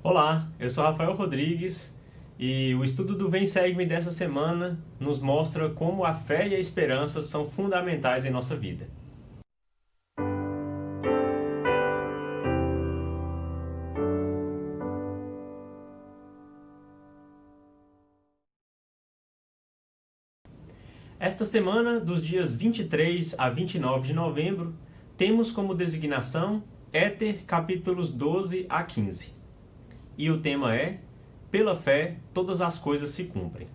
Olá, eu sou Rafael Rodrigues e o estudo do Vem Segue-me dessa semana nos mostra como a fé e a esperança são fundamentais em nossa vida. Esta semana, dos dias 23 a 29 de novembro, temos como designação Éter capítulos 12 a 15. E o tema é: pela fé todas as coisas se cumprem.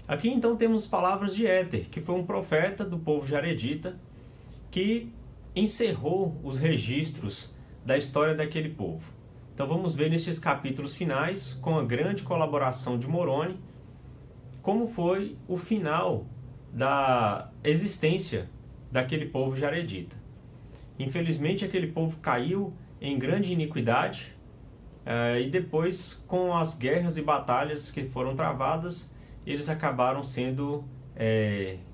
Aqui então temos palavras de Éter, que foi um profeta do povo jaredita, que encerrou os registros da história daquele povo. Então vamos ver nesses capítulos finais, com a grande colaboração de Moroni, como foi o final da existência daquele povo jaredita. Infelizmente aquele povo caiu em grande iniquidade, e depois, com as guerras e batalhas que foram travadas, eles acabaram sendo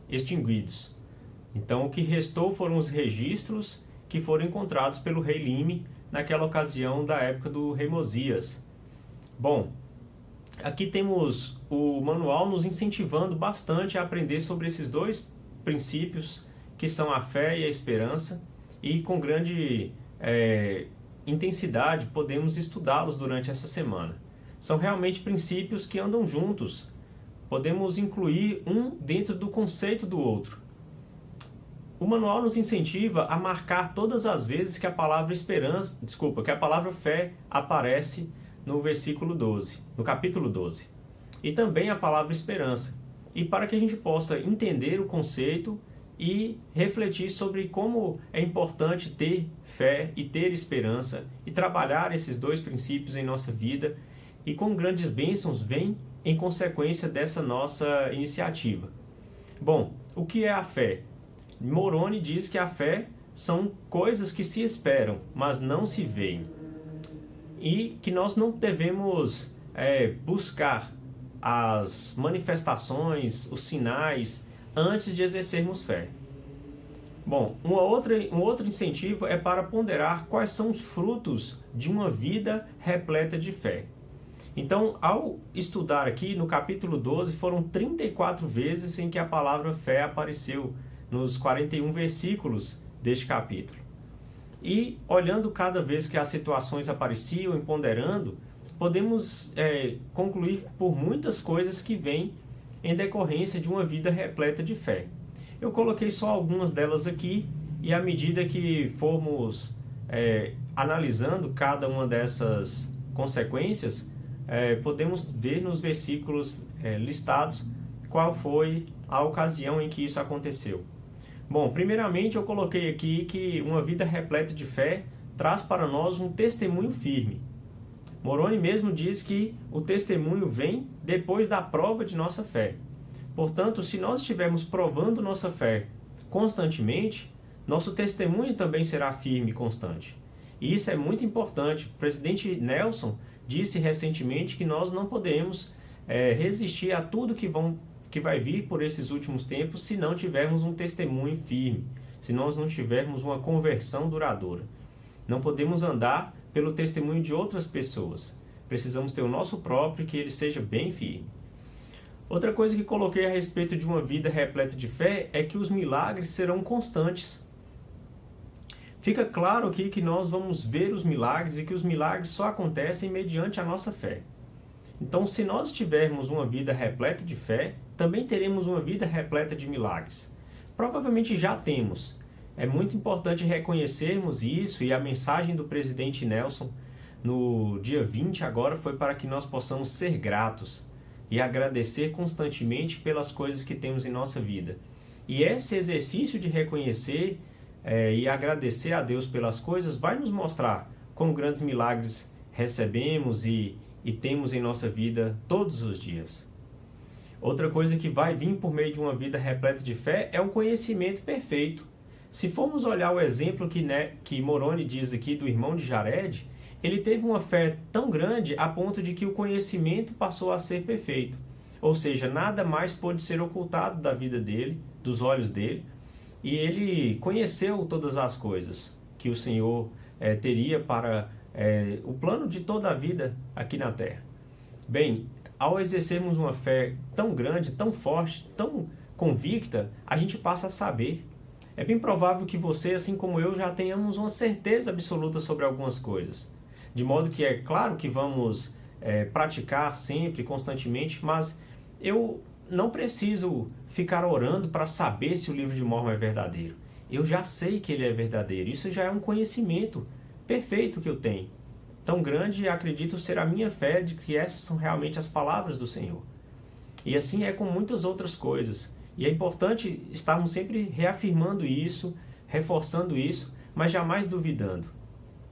extinguidos. Então o que restou foram os registros que foram encontrados pelo rei Lime naquela ocasião da época do rei Mosias. Bom, aqui temos o manual nos incentivando bastante a aprender sobre esses dois princípios, que são a fé e a esperança, e com grande intensidade podemos estudá-los durante essa semana. São realmente princípios que andam juntos. Podemos incluir um dentro do conceito do outro. O manual nos incentiva a marcar todas as vezes que a palavra que a palavra fé aparece no versículo 12, no capítulo 12. E também a palavra esperança. E para que a gente possa entender o conceito e refletir sobre como é importante ter fé e ter esperança e trabalhar esses dois princípios em nossa vida, e com grandes bênçãos vem em consequência dessa nossa iniciativa. Bom, o que é a fé? Moroni diz que a fé são coisas que se esperam, mas não se veem. E que nós não devemos buscar as manifestações, os sinais, antes de exercermos fé. Bom, um outro incentivo é para ponderar quais são os frutos de uma vida repleta de fé. Então, ao estudar aqui, no capítulo 12, foram 34 vezes em que a palavra fé apareceu, nos 41 versículos deste capítulo. E, olhando cada vez que as situações apareciam e ponderando, podemos concluir por muitas coisas que vêm em decorrência de uma vida repleta de fé. Eu coloquei só algumas delas aqui, e à medida que formos analisando cada uma dessas consequências, podemos ver nos versículos listados qual foi a ocasião em que isso aconteceu. Bom, primeiramente eu coloquei aqui que uma vida repleta de fé traz para nós um testemunho firme. Moroni mesmo diz que o testemunho vem depois da prova de nossa fé. Portanto, se nós estivermos provando nossa fé constantemente, nosso testemunho também será firme e constante. E isso é muito importante. O presidente Nelson disse recentemente que nós não podemos resistir a tudo que vai vir por esses últimos tempos se não tivermos um testemunho firme, se nós não tivermos uma conversão duradoura. Não podemos andar pelo testemunho de outras pessoas. Precisamos ter o nosso próprio, que ele seja bem firme. Outra coisa que coloquei a respeito de uma vida repleta de fé é que os milagres serão constantes. Fica claro aqui que nós vamos ver os milagres e que os milagres só acontecem mediante a nossa fé. Então, se nós tivermos uma vida repleta de fé, também teremos uma vida repleta de milagres. Provavelmente já temos. É muito importante reconhecermos isso, e a mensagem do presidente Nelson no dia 20 agora foi para que nós possamos ser gratos e agradecer constantemente pelas coisas que temos em nossa vida. E esse exercício de reconhecer e agradecer a Deus pelas coisas vai nos mostrar como grandes milagres recebemos e temos em nossa vida todos os dias. Outra coisa que vai vir por meio de uma vida repleta de fé é um conhecimento perfeito. Se formos olhar o exemplo que Moroni diz aqui do irmão de Jared, ele teve uma fé tão grande a ponto de que o conhecimento passou a ser perfeito. Ou seja, nada mais pôde ser ocultado da vida dele, dos olhos dele, e ele conheceu todas as coisas que o Senhor teria para o plano de toda a vida aqui na Terra. Bem, ao exercermos uma fé tão grande, tão forte, tão convicta, a gente passa a saber. É bem provável que você, assim como eu, já tenhamos uma certeza absoluta sobre algumas coisas. De modo que é claro que vamos praticar sempre, constantemente, mas eu não preciso ficar orando para saber se o livro de Mórmon é verdadeiro. Eu já sei que ele é verdadeiro. Isso já é um conhecimento perfeito que eu tenho. Tão grande, acredito ser a minha fé de que essas são realmente as palavras do Senhor. E assim é com muitas outras coisas. E é importante estarmos sempre reafirmando isso, reforçando isso, mas jamais duvidando.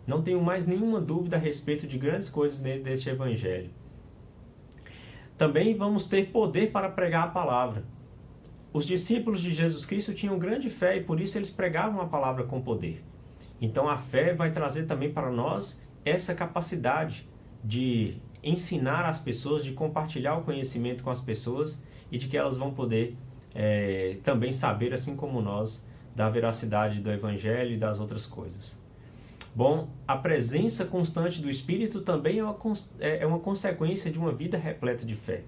Não tenho mais nenhuma dúvida a respeito de grandes coisas deste Evangelho. Também vamos ter poder para pregar a palavra. Os discípulos de Jesus Cristo tinham grande fé e por isso eles pregavam a palavra com poder. Então a fé vai trazer também para nós essa capacidade de ensinar as pessoas, de compartilhar o conhecimento com as pessoas e de que elas vão poder também saber, assim como nós, da veracidade do Evangelho e das outras coisas. Bom, a presença constante do Espírito também é uma consequência de uma vida repleta de fé.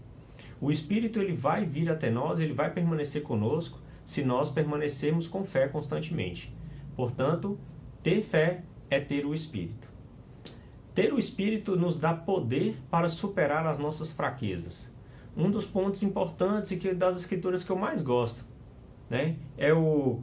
O Espírito ele vai vir até nós, ele vai permanecer conosco se nós permanecermos com fé constantemente. Portanto, ter fé é ter o Espírito. Ter o Espírito nos dá poder para superar as nossas fraquezas. Um dos pontos importantes e das Escrituras que eu mais gosto, né, é o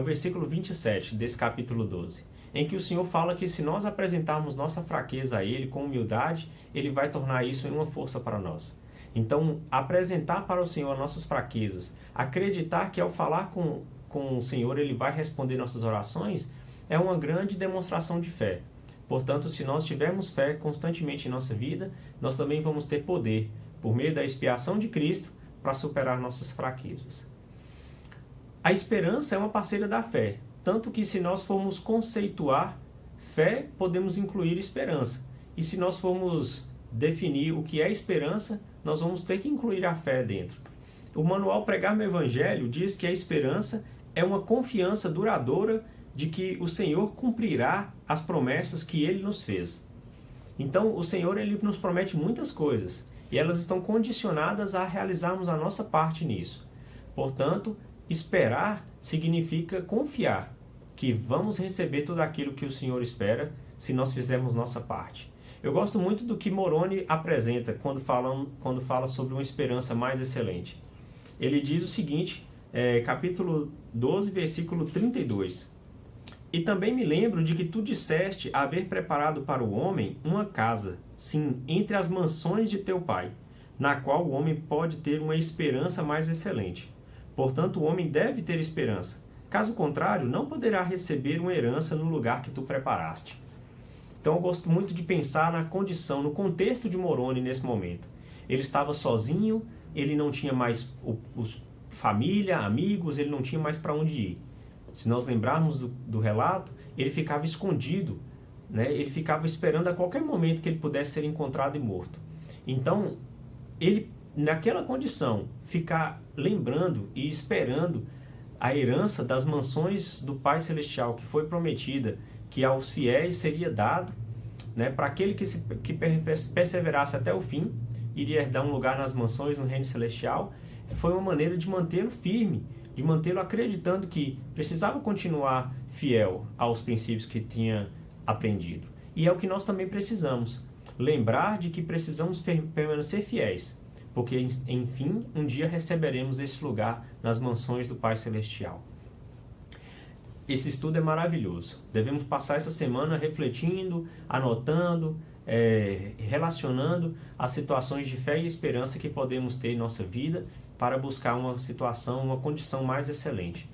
versículo 27 desse capítulo 12, em que o Senhor fala que se nós apresentarmos nossa fraqueza a Ele com humildade, Ele vai tornar isso em uma força para nós. Então, apresentar para o Senhor nossas fraquezas, acreditar que ao falar com o Senhor Ele vai responder nossas orações, é uma grande demonstração de fé. Portanto, se nós tivermos fé constantemente em nossa vida, nós também vamos ter poder, por meio da expiação de Cristo, para superar nossas fraquezas. A esperança é uma parceira da fé, tanto que se nós formos conceituar fé, podemos incluir esperança. E se nós formos definir o que é esperança, nós vamos ter que incluir a fé dentro. O manual Pregar meu Evangelho diz que a esperança é uma confiança duradoura de que o Senhor cumprirá as promessas que Ele nos fez. Então, o Senhor ele nos promete muitas coisas, e elas estão condicionadas a realizarmos a nossa parte nisso. Portanto, esperar significa confiar que vamos receber tudo aquilo que o Senhor espera se nós fizermos nossa parte. Eu gosto muito do que Moroni apresenta quando fala sobre uma esperança mais excelente. Ele diz o seguinte, capítulo 12, versículo 32. E também me lembro de que tu disseste haver preparado para o homem uma casa, sim, entre as mansões de teu pai, na qual o homem pode ter uma esperança mais excelente. Portanto, o homem deve ter esperança. Caso contrário, não poderá receber uma herança no lugar que tu preparaste. Então, eu gosto muito de pensar na condição, no contexto de Moroni nesse momento. Ele estava sozinho, ele não tinha mais família, amigos, ele não tinha mais para onde ir. Se nós lembrarmos do relato, ele ficava escondido, né? Ele ficava esperando a qualquer momento que ele pudesse ser encontrado e morto. Então, ele, naquela condição, ficar lembrando e esperando a herança das mansões do Pai Celestial que foi prometida, que aos fiéis seria dado, né? Para aquele que perseverasse até o fim, iria herdar um lugar nas mansões no reino celestial, foi uma maneira de mantê-lo firme, de mantê-lo acreditando que precisava continuar fiel aos princípios que tinha aprendido. E é o que nós também precisamos. Lembrar de que precisamos permanecer fiéis, porque, enfim, um dia receberemos esse lugar nas mansões do Pai Celestial. Esse estudo é maravilhoso. Devemos passar essa semana refletindo, anotando, relacionando as situações de fé e esperança que podemos ter em nossa vida para buscar uma situação, uma condição mais excelente.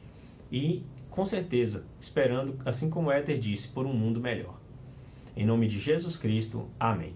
E, com certeza, esperando, assim como Éter disse, por um mundo melhor. Em nome de Jesus Cristo, amém.